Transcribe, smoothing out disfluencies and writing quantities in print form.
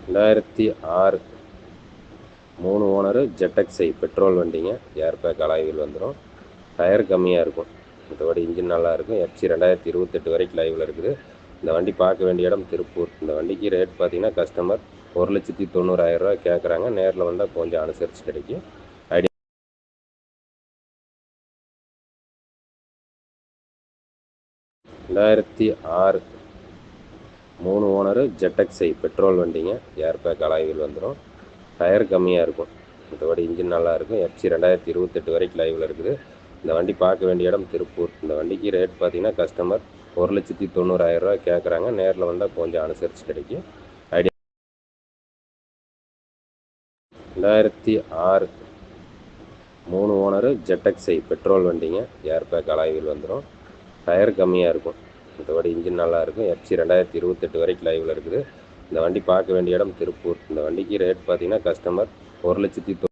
2006 3 owner ZXi petrol வண்டிங்க. Air bag alloy wheel வந்துடும். Tyre கம்மியாக இருக்கும், மற்றபடி இன்ஜின் நல்லா இருக்கும். FC 2028 வரைக்கும் லைவில் இருக்குது. இந்த வண்டி பார்க்க வேண்டிய இடம் திருப்பூர். இந்த வண்டிக்கு ரேட் பார்த்தீங்கன்னா கஸ்டமர் 1,90,000 ரூபா கேட்குறாங்க. நேரில் வந்தால் கொஞ்சம் அனுசரித்து கிடைக்கும். ஐடியா 2006 3 ஓனரு ZXi பெட்ரோல் வண்டிங்க. ஏர் பேக் அலாய் வீல் வந்துடும். டயர் கம்மியாக இருக்கும், மற்றபடி இன்ஜின் நல்லா இருக்கும். FC 2028 வரைக்கும் லைவில் இருக்குது. இந்த வண்டி பார்க்க வேண்டிய இடம் திருப்பூர். இந்த வண்டிக்கு ரேட் பார்த்தீங்கன்னா கஸ்டமர் 1,90,000 ரூபா கேட்குறாங்க. நேரில் வந்தால் கொஞ்சம் அனுசரித்து கிடைக்கும். ஐடியா 2006 3 ஓனரு ZXi பெட்ரோல் வண்டிங்க. ஏர் பேக் அலாய் வீல் வந்துடும். டயர் கம்மியாக இருக்கும், மற்றபடி இன்ஜின் நல்லா இருக்கும். FC 2028 வரைக்கும் லைவில் இருக்குது. இந்த வண்டி பார்க்க வேண்டிய இடம் திருப்பூர். இந்த வண்டிக்கு ரேட் பார்த்தீங்கன்னா கஸ்டமர் 1,90,000